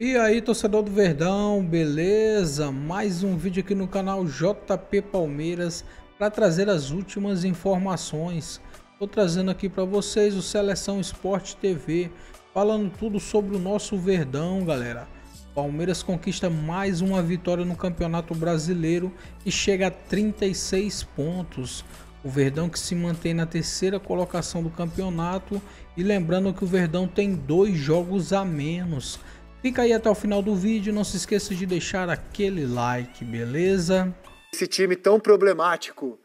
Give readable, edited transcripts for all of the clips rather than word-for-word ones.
E aí, torcedor do Verdão, beleza? Mais um vídeo aqui no canal JP Palmeiras para trazer as últimas informações. Tô trazendo aqui para vocês o Seleção Sport TV, falando tudo sobre o nosso Verdão, galera. Palmeiras conquista mais uma vitória no Campeonato Brasileiro e chega a 36 pontos. O Verdão que se mantém na terceira colocação do campeonato, e lembrando que o Verdão tem 2 jogos a menos. Fica aí até o final do vídeo, não se esqueça de deixar aquele like, beleza? Esse time tão problemático,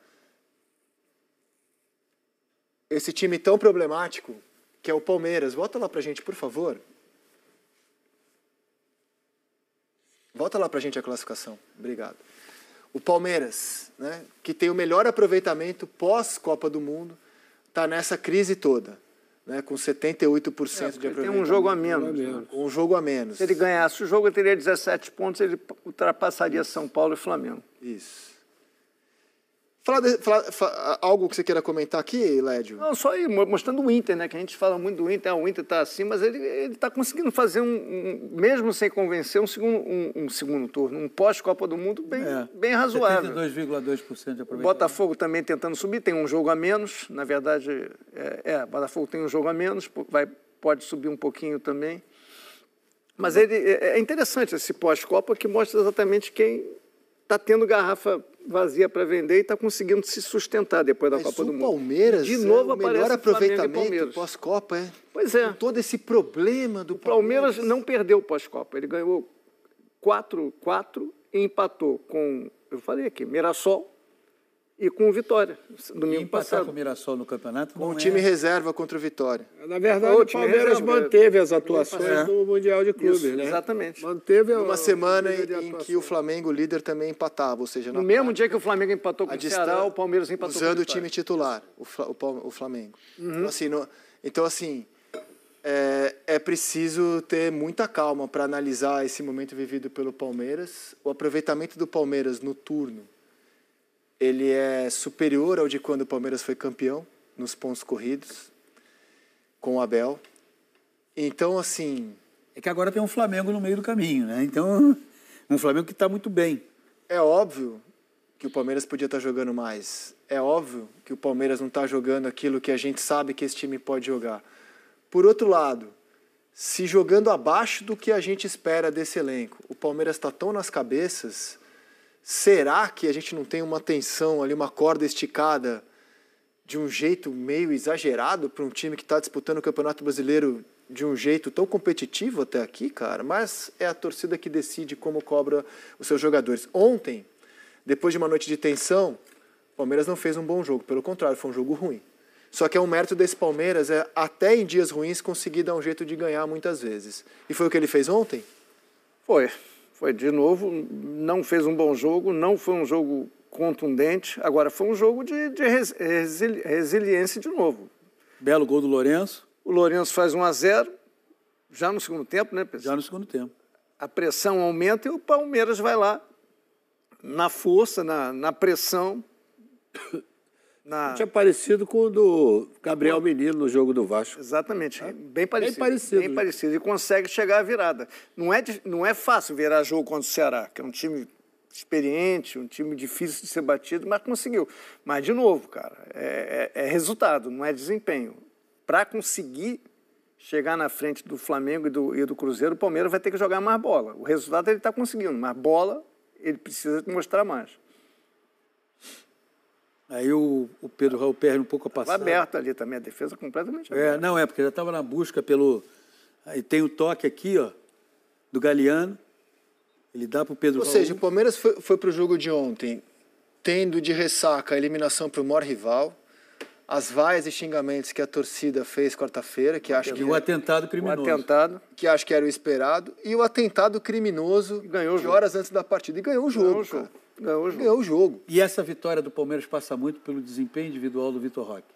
que é o Palmeiras. Volta lá pra gente, por favor. Volta lá pra gente a classificação. Obrigado. O Palmeiras, né, que tem o melhor aproveitamento pós-Copa do Mundo, tá nessa crise toda, né, com 78% de aproveitamento. Tem um jogo a menos. Com um jogo a menos. Se ele ganhasse o jogo, ele teria 17 pontos, ele ultrapassaria São Paulo e Flamengo. Isso. Algo que você queira comentar aqui, Lédio? Não, só aí, mostrando o Inter, né? Que a gente fala muito do Inter, o Inter está assim, mas ele está conseguindo fazer mesmo sem convencer, um segundo turno, um pós-Copa do Mundo bem razoável. 72,2% de aproveitamento. O Botafogo também tentando subir, tem um jogo a menos, na verdade, o Botafogo tem um jogo a menos, pode subir um pouquinho também. Mas é interessante esse pós-Copa que mostra exatamente quem está tendo garrafa vazia para vender e está conseguindo se sustentar depois da Copa do Mundo. O Palmeiras de novo o melhor aproveitamento pós-Copa, Pois é. Com todo esse problema do Palmeiras. O Palmeiras não perdeu pós-Copa. Ele ganhou 4-4 e empatou com, eu falei aqui, Mirassol e com o Vitória, domingo passado. Com o Mirassol no campeonato com o time reserva contra o Vitória. Na verdade, o Palmeiras manteve as atuações do Mundial de Clubes, Isso, né? Exatamente. Manteve uma semana em que o Flamengo, líder, também empatava, ou seja... No mesmo dia que o Flamengo empatou com o Ceará, o Palmeiras empatou com o usando o time titular, o Flamengo. Uhum. Então, assim, é preciso ter muita calma para analisar esse momento vivido pelo Palmeiras. O aproveitamento do Palmeiras no turno, ele é superior ao de quando o Palmeiras foi campeão, nos pontos corridos, com o Abel. Então, assim... É que agora tem um Flamengo no meio do caminho, né? Então, um Flamengo que está muito bem. É óbvio que o Palmeiras podia estar jogando mais. É óbvio que o Palmeiras não está jogando aquilo que a gente sabe que esse time pode jogar. Por outro lado, se jogando abaixo do que a gente espera desse elenco, o Palmeiras está tão nas cabeças... Será que a gente não tem uma tensão ali, uma corda esticada de um jeito meio exagerado para um time que está disputando o Campeonato Brasileiro de um jeito tão competitivo até aqui, cara? Mas é a torcida que decide como cobra os seus jogadores. Ontem, depois de uma noite de tensão, o Palmeiras não fez um bom jogo. Pelo contrário, foi um jogo ruim. Só que um mérito desse Palmeiras até em dias ruins, conseguir dar um jeito de ganhar muitas vezes. E foi o que ele fez ontem? Foi de novo, não fez um bom jogo, não foi um jogo contundente, agora foi um jogo de resiliência de novo. Belo gol do Lourenço. O Lourenço faz 1-0, já no segundo tempo, né, pessoal? Já no segundo tempo. A pressão aumenta e o Palmeiras vai lá, na força, na pressão. Tinha parecido com o do Gabriel Menino no jogo do Vasco. Exatamente, bem parecido. Bem parecido. E consegue chegar à virada. Não é fácil virar jogo contra o Ceará, que é um time experiente, um time difícil de ser batido, mas conseguiu. Mas, de novo, cara, é resultado, não é desempenho. Para conseguir chegar na frente do Flamengo e do Cruzeiro, o Palmeiras vai ter que jogar mais bola. O resultado ele está conseguindo, mas bola ele precisa mostrar mais. Aí o Pedro Raul perde um pouco a passada. Estava aberto ali também, a defesa completamente aberta. Não, porque já estava na busca pelo... Aí tem o toque aqui, ó, do Galeano. Ele dá para o Pedro Raul. Ou seja, o Palmeiras foi para o jogo de ontem, tendo de ressaca a eliminação para o maior rival, as vaias e xingamentos que a torcida fez quarta-feira, que acho que... o atentado criminoso. O atentado. Que acho que era o esperado, e o atentado criminoso de horas antes da partida. E ganhou o jogo, cara. Ganhou o jogo. E essa vitória do Palmeiras passa muito pelo desempenho individual do Vitor Roque.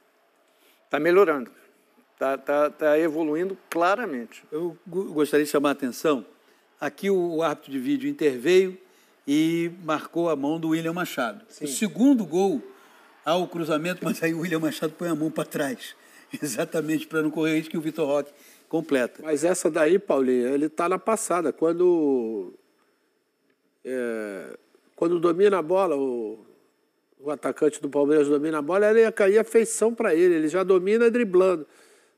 Está melhorando. Está evoluindo claramente. Eu gostaria de chamar a atenção. Aqui o árbitro de vídeo interveio e marcou a mão do William Machado. Sim. O segundo gol ao cruzamento, mas aí o William Machado põe a mão para trás. Exatamente para não correr risco que o Vitor Roque completa. Mas essa daí, Paulinho, ele está na passada. Quando domina a bola, o atacante do Palmeiras domina a bola, ela ia cair a feição para ele. Ele já domina driblando.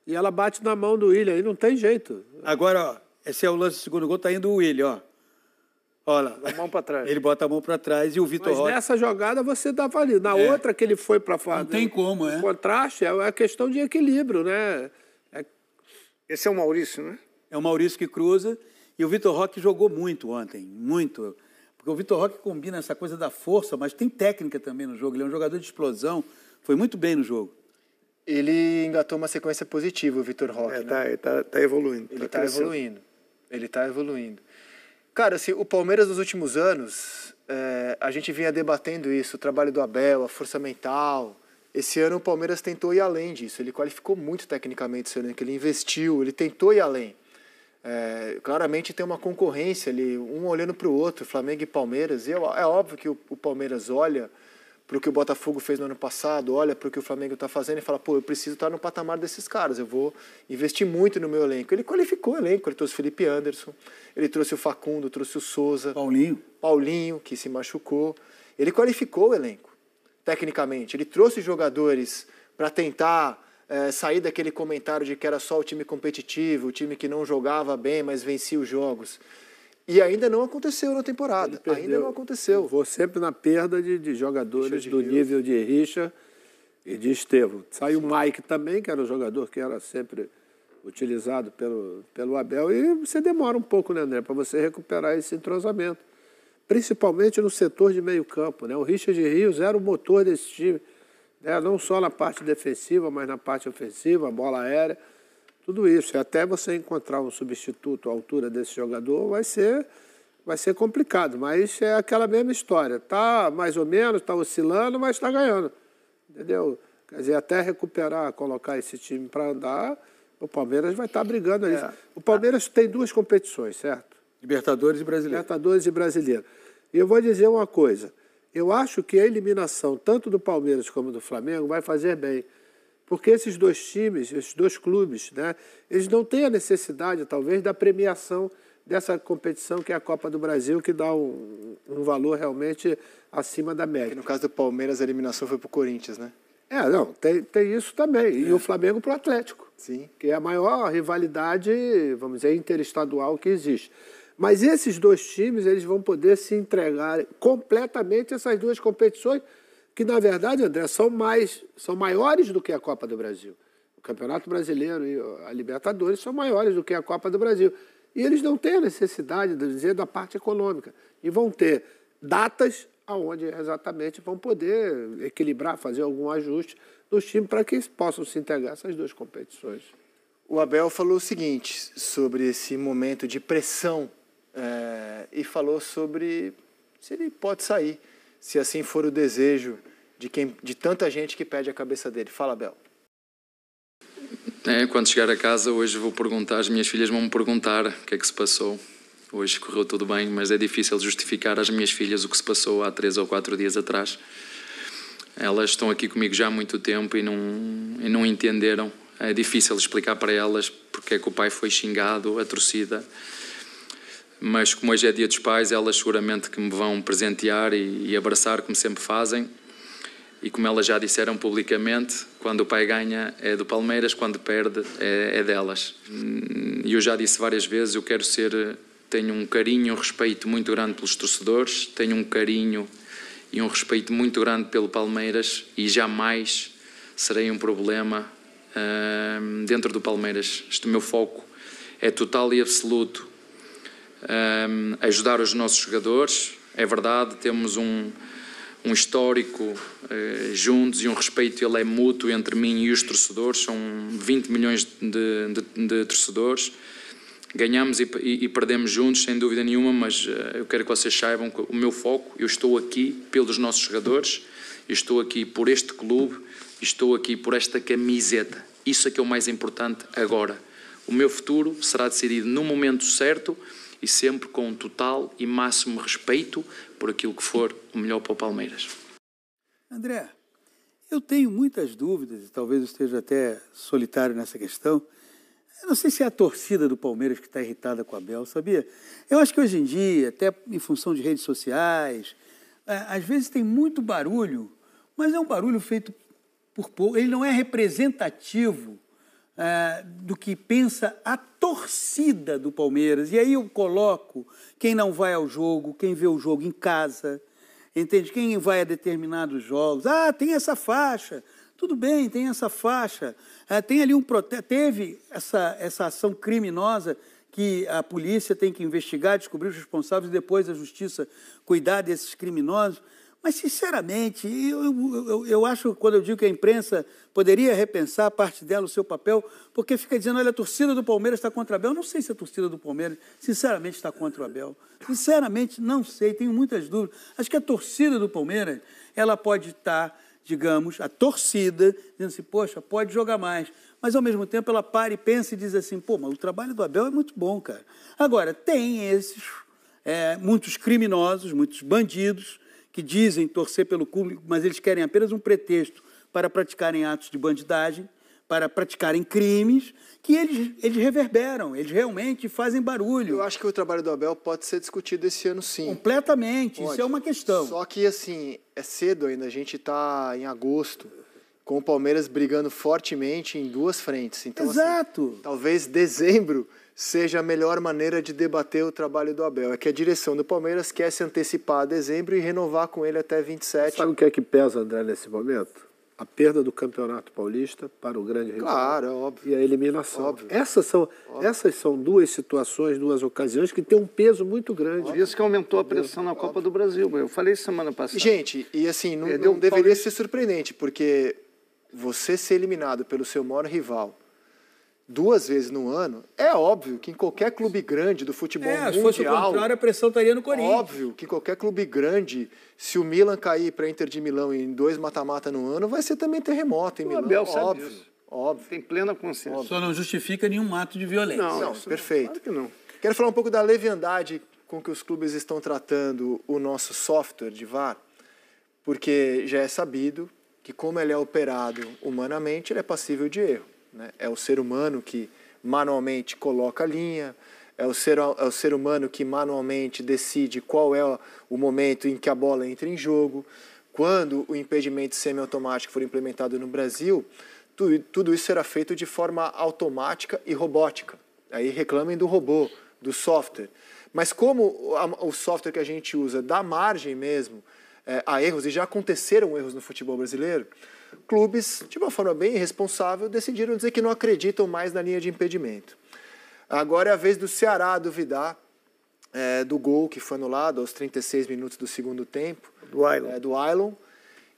E ela bate na mão do William, aí não tem jeito. Agora, ó, esse é o lance do segundo gol, tá indo o William, ó. Olha, A mão para trás. ele bota a mão para trás e o Vitor Mas Roque... nessa jogada você dava ali. Na outra que ele foi para fazer. Não tem como, o contraste é questão de equilíbrio, né? Esse é o Maurício, né? É o Maurício que cruza e o Vitor Roque jogou muito ontem, muito. Porque o Vitor Roque combina essa coisa da força, mas tem técnica também no jogo. Ele é um jogador de explosão, foi muito bem no jogo. Ele engatou uma sequência positiva, o Vitor Roque. Né? Tá evoluindo. Ele está evoluindo. Ele está evoluindo. Cara, assim, o Palmeiras nos últimos anos, a gente vinha debatendo isso, o trabalho do Abel, a força mental. Esse ano o Palmeiras tentou ir além disso. Ele qualificou muito tecnicamente esse ano, que ele investiu, ele tentou ir além. Claramente tem uma concorrência ali, um olhando para o outro, Flamengo e Palmeiras. E é óbvio que o Palmeiras olha para o que o Botafogo fez no ano passado, olha para o que o Flamengo está fazendo e fala, pô, eu preciso estar no patamar desses caras, eu vou investir muito no meu elenco. Ele qualificou o elenco, ele trouxe o Felipe Anderson, ele trouxe o Facundo, trouxe o Souza. Paulinho, que se machucou. Ele qualificou o elenco, tecnicamente. Ele trouxe jogadores para tentar sair daquele comentário de que era só o time competitivo, o time que não jogava bem, mas vencia os jogos. E ainda não aconteceu na temporada. Ainda não aconteceu. Eu vou sempre na perda de jogadores do nível de Richard e de Estevão. Saiu o Mike também, que era um jogador que era sempre utilizado pelo Abel. E você demora um pouco, né, André, para você recuperar esse entrosamento. Principalmente no setor de meio campo, né? O Richard Rios era o motor desse time, né? Não só na parte defensiva, mas na parte ofensiva, a bola aérea. Tudo isso, e até você encontrar um substituto à altura desse jogador vai ser complicado, mas é aquela mesma história. Está mais ou menos, está oscilando, mas está ganhando, entendeu? Quer dizer, até recuperar, colocar esse time para andar, o Palmeiras vai estar brigando ali. O Palmeiras tem duas competições, certo? Libertadores e Brasileiro. Libertadores e Brasileiro. E eu vou dizer uma coisa, eu acho que a eliminação tanto do Palmeiras como do Flamengo vai fazer bem. Porque esses dois times, esses dois clubes, né, eles não têm a necessidade, talvez, da premiação dessa competição que é a Copa do Brasil, que dá um valor realmente acima da média. E no caso do Palmeiras, a eliminação foi para o Corinthians, né? Não, tem isso também. E o Flamengo para o Atlético. Sim. Que é a maior rivalidade, vamos dizer, interestadual que existe. Mas esses dois times, eles vão poder se entregar completamente a essas duas competições, que, na verdade, André, são maiores do que a Copa do Brasil. O Campeonato Brasileiro e a Libertadores são maiores do que a Copa do Brasil. E eles não têm a necessidade, de dizer, da parte econômica. E vão ter datas onde exatamente vão poder equilibrar, fazer algum ajuste nos times para que possam se integrar essas duas competições. O Abel falou o seguinte sobre esse momento de pressão e falou sobre se ele pode sair, se assim for o desejo de tanta gente que pede a cabeça dele. Fala, Abel. Quando chegar a casa, hoje vou perguntar, as minhas filhas vão me perguntar o que é que se passou. Hoje correu tudo bem, mas é difícil justificar às minhas filhas o que se passou há 3 ou 4 dias atrás. Elas estão aqui comigo já há muito tempo e não entenderam. É difícil explicar para elas porque é que o pai foi xingado, a torcida. Mas como hoje é dia dos pais, elas seguramente que me vão presentear e abraçar, como sempre fazem. E como elas já disseram publicamente, quando o pai ganha é do Palmeiras, quando perde é delas. E eu já disse várias vezes, tenho um carinho e um respeito muito grande pelos torcedores, tenho um carinho e um respeito muito grande pelo Palmeiras e jamais serei um problema dentro do Palmeiras. Este meu foco é total e absoluto. Ajudar os nossos jogadores. É verdade, temos um histórico juntos e um respeito, ele é mútuo entre mim e os torcedores, são 20 milhões de torcedores, ganhamos e perdemos juntos, sem dúvida nenhuma, mas eu quero que vocês saibam que o meu foco, eu estou aqui pelos nossos jogadores, eu estou aqui por este clube, estou aqui por esta camiseta, isso é que é o mais importante agora. O meu futuro será decidido no momento certo e sempre com total e máximo respeito por aquilo que for o melhor para o Palmeiras. André, eu tenho muitas dúvidas, e talvez eu esteja até solitário nessa questão. Eu não sei se é a torcida do Palmeiras que está irritada com o Abel, sabia? Eu acho que hoje em dia, até em função de redes sociais, às vezes tem muito barulho, mas é um barulho feito por pouco. Ele não é representativo do que pensa a torcida do Palmeiras. E aí eu coloco quem não vai ao jogo, quem vê o jogo em casa, entende? Quem vai a determinados jogos. Ah, tem essa faixa. Tudo bem, tem essa faixa. Tem ali um protesto. Teve essa ação criminosa que a polícia tem que investigar, descobrir os responsáveis e depois a justiça cuidar desses criminosos. Mas, sinceramente, eu acho, quando eu digo que a imprensa poderia repensar parte dela, o seu papel, porque fica dizendo, olha, a torcida do Palmeiras está contra o Abel. Eu não sei se a torcida do Palmeiras, sinceramente, está contra o Abel. Sinceramente, não sei, tenho muitas dúvidas. Acho que a torcida do Palmeiras, ela pode estar, digamos, a torcida, dizendo assim, poxa, pode jogar mais. Mas, ao mesmo tempo, ela para e pensa e diz assim, pô, mas o trabalho do Abel é muito bom, cara. Agora, tem esses, muitos criminosos, muitos bandidos, que dizem torcer pelo clube, mas eles querem apenas um pretexto para praticarem atos de bandidagem, para praticarem crimes, que eles reverberam, eles realmente fazem barulho. Eu acho que o trabalho do Abel pode ser discutido esse ano, sim. Completamente, Pode. Isso é uma questão. Só que, assim, é cedo ainda, a gente está em agosto, com o Palmeiras brigando fortemente em duas frentes. Então, Exato. Assim, talvez dezembro seja a melhor maneira de debater o trabalho do Abel. É que a direção do Palmeiras quer se antecipar a dezembro e renovar com ele até 27. Sabe o que é que pesa, André, nesse momento? A perda do Campeonato Paulista para o grande rival. Claro, é óbvio. E a eliminação. Óbvio. Essas são duas situações, duas ocasiões que têm um peso muito grande. Por isso que aumentou a pressão na Copa do Brasil. Eu falei semana passada. Gente, e assim, não deveria ser surpreendente, porque você ser eliminado pelo seu maior rival 2 vezes no ano, é óbvio que em qualquer clube grande do futebol mundial... Se fosse o contrário, a pressão estaria no Corinthians. Óbvio que qualquer clube grande, se o Milan cair para a Inter de Milão em 2 mata-mata no ano, vai ser também terremoto em Milão. O Abel sabe óbvio, disso. Óbvio. Tem plena consciência. Só não justifica nenhum ato de violência. Não, perfeito. Claro que não. Quero falar um pouco da leviandade com que os clubes estão tratando o nosso software de VAR, porque já é sabido que, como ele é operado humanamente, ele é passível de erro. Né? É o ser humano que manualmente coloca a linha, é o ser humano que manualmente decide qual é o momento em que a bola entra em jogo. Quando o impedimento semiautomático for implementado no Brasil, tudo isso será feito de forma automática e robótica. Aí reclamem do robô, do software. Mas como o software que a gente usa dá margem mesmo a erros, e já aconteceram erros no futebol brasileiro, clubes, de uma forma bem irresponsável, decidiram dizer que não acreditam mais na linha de impedimento. Agora é a vez do Ceará duvidar do gol que foi anulado aos 36 minutos do segundo tempo, do Ailon.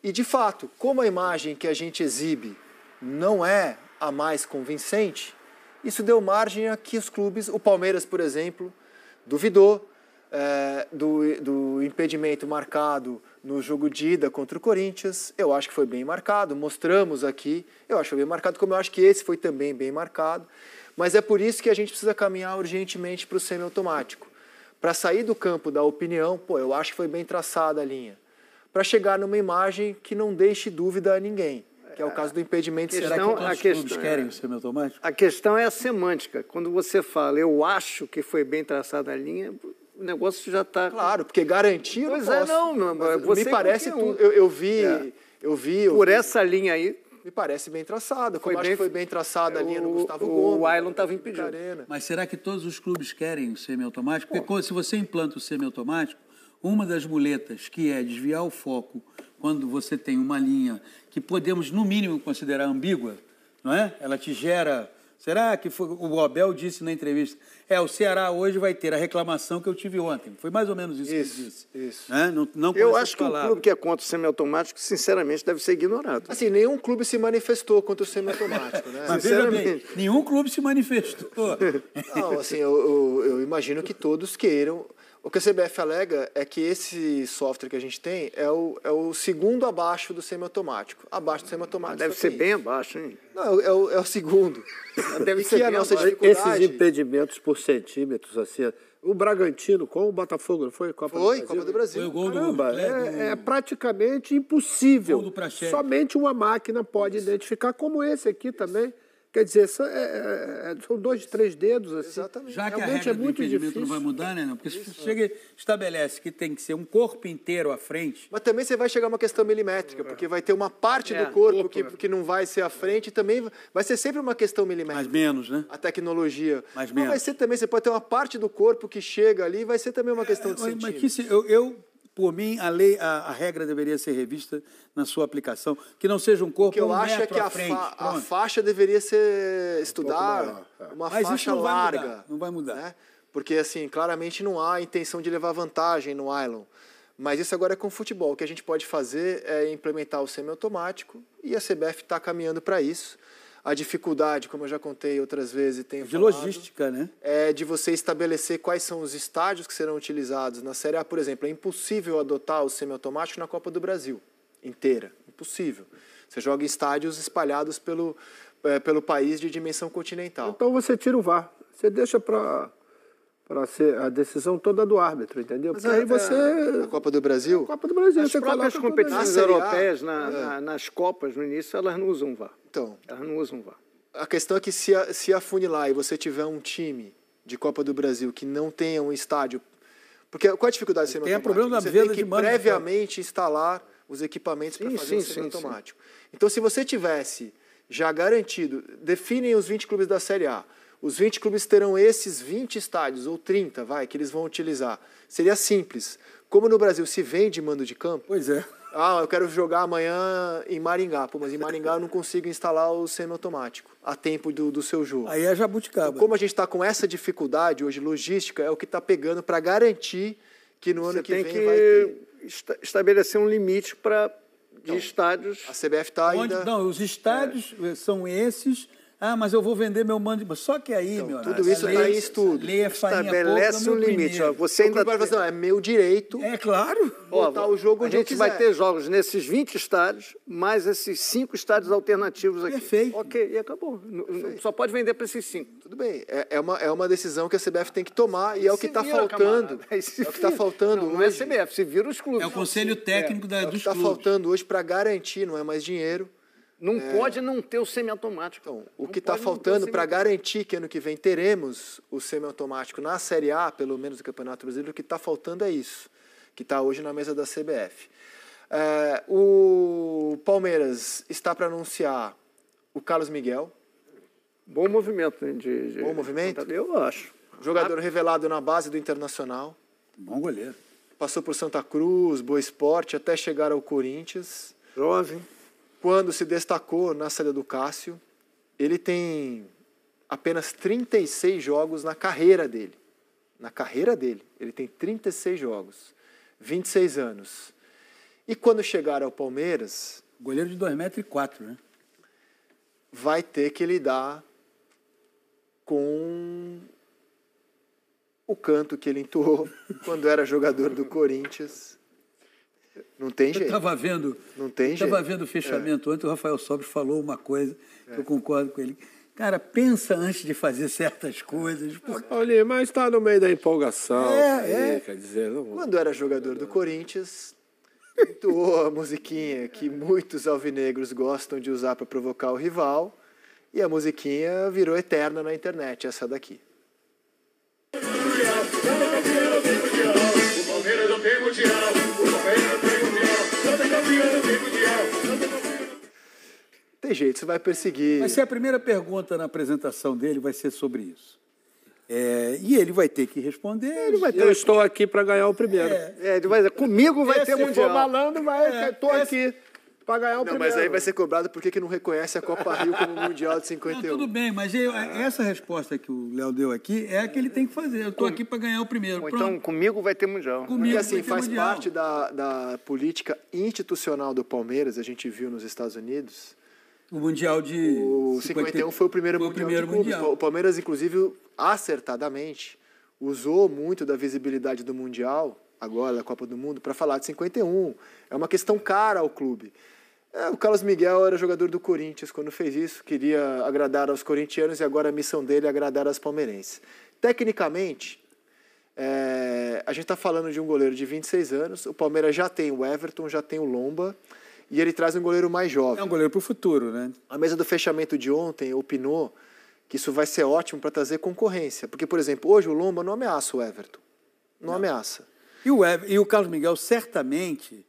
E, de fato, como a imagem que a gente exibe não é a mais convincente, isso deu margem a que os clubes, o Palmeiras, por exemplo, duvidou do impedimento marcado no jogo de ida contra o Corinthians. Eu acho que foi bem marcado, mostramos aqui, eu acho que foi bem marcado, como eu acho que esse foi também bem marcado, mas é por isso que a gente precisa caminhar urgentemente para o semiautomático, para sair do campo da opinião, eu acho que foi bem traçada a linha, para chegar numa imagem que não deixe dúvida a ninguém, que é o caso do impedimento semiautomático. Será que todos os clubes querem o semiautomático? A questão é a semântica. Quando você fala, eu acho que foi bem traçada a linha, o negócio já está... Claro, porque garantir eu não posso. Não, me parece, eu vi... Por essa linha aí... Me parece bem traçado, como acho que foi bem traçada a linha no Gustavo Gomes. O Ailon estava impedido. Mas será que todos os clubes querem o semiautomático? Porque se você implanta o semiautomático, uma das muletas, que é desviar o foco quando você tem uma linha que podemos, no mínimo, considerar ambígua, não é? Ela te gera... Será que foi, o Abel disse na entrevista, o Ceará hoje vai ter a reclamação que eu tive ontem. Foi mais ou menos isso que ele disse. Isso. Né? Não eu acho que o clube que é contra o semiautomático, sinceramente, deve ser ignorado. Assim, nenhum clube se manifestou contra o semiautomático, né? Mas veja bem, nenhum clube se manifestou. Não, assim, eu imagino que todos queiram. O que a CBF alega é que esse software que a gente tem é o segundo abaixo do semiautomático. Abaixo do semiautomático. Deve ser bem abaixo, hein? Não, é o segundo. Deve ser a nossa dificuldade... Esses impedimentos por centímetros, assim... O Bragantino com o Botafogo, não foi? Copa do Brasil. Foi o gol Caramba, é praticamente impossível. Gol do Praxedes. Somente uma máquina pode identificar, como esse aqui também. Quer dizer, são 2, 3 dedos. Assim. Exatamente. Já que a Realmente regra do muito impedimento difícil. não vai mudar, né? Não? Porque se chega estabelece que tem que ser um corpo inteiro à frente. Mas também você vai chegar a uma questão milimétrica, porque vai ter uma parte do corpo que não vai ser à frente, e também vai ser sempre uma questão milimétrica. Mais menos, né? A tecnologia. Mais Mas menos. vai ser também, você pode ter uma parte do corpo que chega ali, vai ser também uma questão de Mas centímetros. que por mim, a regra deveria ser revista na sua aplicação, que não seja um O corpo que eu 1 acho é metro que à a frente. Pronto. faixa deveria ser estudar maior, uma Mas isso faixa não vai mudar, larga. não vai mudar. Né? Porque, assim, claramente não há intenção de levar vantagem no nylon. Mas isso agora é com o futebol. O que a gente pode fazer é implementar o semiautomático e a CBF está caminhando para isso. A dificuldade, como eu já contei outras vezes e tenho De falado, logística, né? é de você estabelecer quais são os estádios que serão utilizados na Série A. Por exemplo, é impossível adotar o semiautomático na Copa do Brasil inteira. Impossível. Você joga em estádios espalhados pelo país de dimensão continental. Então você tira o VAR. Você deixa para ser a decisão toda do árbitro, entendeu? Porque aí você... Na Copa do Brasil, Copa do Brasil, As você próprias coloca competições Na Série A, europeias, nas Copas, no início, elas não usam VAR. então, Elas não usam VAR. a questão é que se afunilar e você tiver um time de Copa do Brasil que não tenha um estádio... Porque qual é a dificuldade do semiautomático? problema da Você venda tem que de mando de previamente instalar os equipamentos para fazer o semiautomático. Então, se você tivesse já garantido, definem os 20 clubes da Série A, os 20 clubes terão esses 20 estádios, ou 30, que eles vão utilizar. Seria simples. Como no Brasil se vende mando de campo, Pois é. eu quero jogar amanhã em Maringá, mas em Maringá eu não consigo instalar o semiautomático a tempo do seu jogo. Aí é jabuticaba. Como a gente está com essa dificuldade hoje, logística, é o que está pegando para garantir que no ano Você que tem vem que vai ter. estabelecer um limite de estádios. A CBF está ainda... Não, os estádios são esses. Mas eu vou vender meu mando. Só que aí, meu amigo, tudo isso está em estudo. Lei é farinha Estabelece pouca, um meu limite. primeiro. Você ainda É meu direito É claro. botar o jogo a onde eu gente vai quiser. ter jogos nesses 20 estádios, mais esses 5 estádios alternativos aqui. Perfeito. Ok, e acabou. Só pode vender para esses 5. Tudo bem, é uma decisão que a CBF tem que tomar e é o que está faltando. É o que está faltando Não é a hoje. CBF, se vira os clubes. É o conselho técnico É o que dos está clubes. faltando hoje para garantir, não é mais dinheiro. Não pode não ter o semiautomático. Então, o Não que está pode não ter o faltando para semiautomático. garantir que ano que vem teremos o semiautomático na Série A, pelo menos no Campeonato Brasileiro, o que está faltando é isso, que está hoje na mesa da CBF. O Palmeiras está para anunciar o Carlos Miguel, Bom movimento, né? Bom movimento? Eu acho. jogador revelado na base do Internacional, Bom goleiro. passou por Santa Cruz, Boa Esporte, até chegar ao Corinthians. Jovem. Quando se destacou na saída do Cássio, ele tem apenas 36 jogos na carreira dele. Na carreira dele, ele tem 36 jogos, 26 anos. E quando chegar ao Palmeiras, Goleiro de 2,4 m, né? vai ter que lidar com o canto que ele entoou quando era jogador do Corinthians. Não tem Eu jeito. estava vendo, Não tem estava jeito. vendo o fechamento ontem, o Rafael Sobres falou uma coisa que eu concordo com ele. Cara, pensa antes de fazer certas coisas. Porque... Paulinho, mas está no meio da empolgação. Quer dizer, não... Quando era jogador do Corinthians, entoou a musiquinha que muitos alvinegros gostam de usar para provocar o rival, e a musiquinha virou eterna na internet, essa daqui. Tem jeito, você vai perseguir. Vai ser a primeira pergunta na apresentação dele, vai ser sobre isso. E ele vai ter que responder. Eu estou aqui para ganhar o primeiro. Ele vai dizer, comigo vai ter Se for mundial. malandro, estou aqui para ganhar o Não, primeiro. mas aí vai ser cobrado por que não reconhece a Copa Rio como Mundial de Não, 51. tudo bem, mas essa resposta que o Léo deu aqui é a que ele tem que fazer. Eu estou aqui para ganhar o primeiro. Ou Pronto. então, comigo vai ter mundial. Comigo Porque assim, vai ter faz mundial. parte da política institucional do Palmeiras, a gente viu nos Estados Unidos. O Mundial de... O 51 foi o primeiro foi o Mundial primeiro de clubes. Mundial. O Palmeiras, inclusive, acertadamente, usou muito da visibilidade do Mundial, agora da Copa do Mundo, para falar de 51. É uma questão cara ao clube. O Carlos Miguel era jogador do Corinthians quando fez isso, queria agradar aos corintianos e agora a missão dele é agradar aos palmeirenses. Tecnicamente, a gente está falando de um goleiro de 26 anos, o Palmeiras já tem o Everton, já tem o Lomba, e ele traz um goleiro mais jovem. É um goleiro para o futuro, né? A mesa do fechamento de ontem opinou que isso vai ser ótimo para trazer concorrência. Porque, por exemplo, hoje o Lomba não ameaça o Everton. Não ameaça. E o Carlos Miguel, certamente,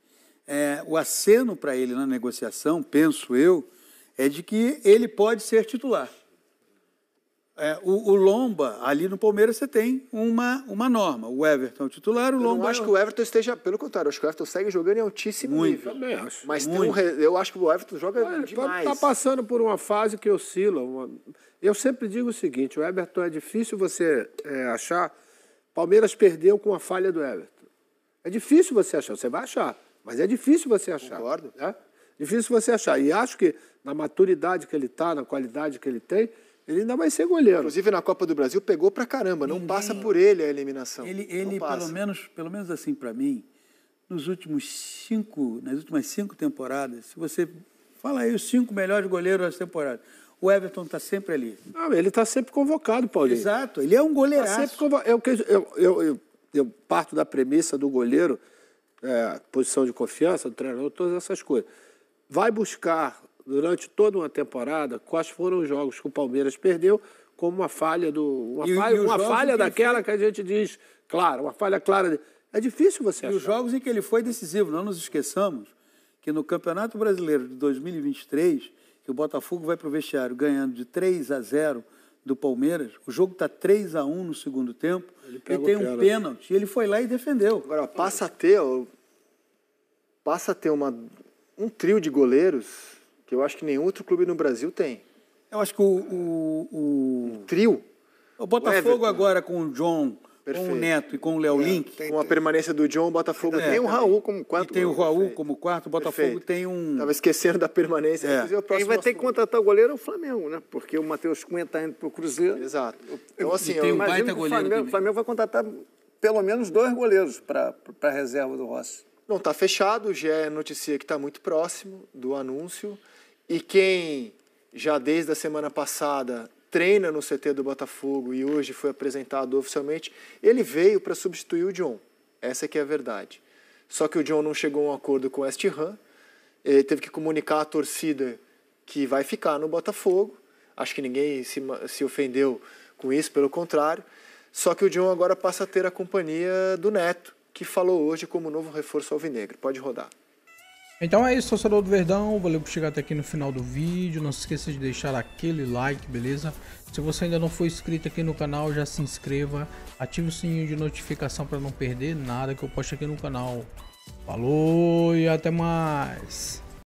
o aceno para ele na negociação, penso eu, é de que ele pode ser titular. O Lomba, ali no Palmeiras, você tem uma norma. O Everton é o titular, o Lomba... Eu não acho que o Everton esteja... Pelo contrário, eu acho que o Everton segue jogando em altíssimo nível. Também acho. Mas eu acho que o Everton joga demais. Está passando por uma fase que oscila. Eu sempre digo o seguinte, o Everton é difícil você achar... Palmeiras perdeu com a falha do Everton. É difícil você achar, você vai achar, mas é difícil você achar. Concordo. Né? Difícil você achar. E acho que na maturidade que ele está, na qualidade que ele tem, ele ainda vai ser goleiro. Inclusive na Copa do Brasil pegou pra caramba, não passa por ele a eliminação. Ele pelo menos assim para mim, nas últimas 5 temporadas, se você fala aí os 5 melhores goleiros das temporadas, o Everton está sempre ali. Ele está sempre convocado, Paulinho. Exato, ele é um goleiraço. Eu parto da premissa do goleiro, posição de confiança do treinador, todas essas coisas. Vai buscar durante toda uma temporada quais foram os jogos que o Palmeiras perdeu como uma falha uma falha daquela que a gente diz, claro, uma falha clara. É difícil você achar. E os jogos em que ele foi decisivo, não nos esqueçamos que no Campeonato Brasileiro de 2023, que o Botafogo vai para o vestiário ganhando de 3-0 do Palmeiras, o jogo está 3-1 no segundo tempo, ele tem um pênalti, e ele foi lá e defendeu. Agora, passa a ter um trio de goleiros que eu acho que nenhum outro clube no Brasil tem. Eu acho que um trio. O Botafogo agora com o John, Perfeito. com o Neto e com o Léo Link. Com a permanência do John, o Botafogo tem o Raul como quarto. E tem o Raul como quarto, o Botafogo tem um... Estava esquecendo da permanência. Quem vai ter que contratar o goleiro é o Flamengo, né? Porque o Matheus Cunha está indo para o Cruzeiro. Exato. Então, assim, tem um baita goleiro o Flamengo vai contratar pelo menos 2 goleiros para a reserva do Rossi. Não, está fechado, já é notícia que está muito próximo do anúncio. E quem já desde a semana passada treina no CT do Botafogo e hoje foi apresentado oficialmente, ele veio para substituir o John. Essa que é a verdade. Só que o John não chegou a um acordo com o West Ham, ele teve que comunicar à torcida que vai ficar no Botafogo. Acho que ninguém se ofendeu com isso, pelo contrário. Só que o John agora passa a ter a companhia do Neto, que falou hoje como novo reforço alvinegro. Pode rodar. Então é isso, torcedor do Verdão, valeu por chegar até aqui no final do vídeo, não se esqueça de deixar aquele like, beleza? Se você ainda não for inscrito aqui no canal, já se inscreva, ative o sininho de notificação para não perder nada que eu posto aqui no canal. Falou e até mais!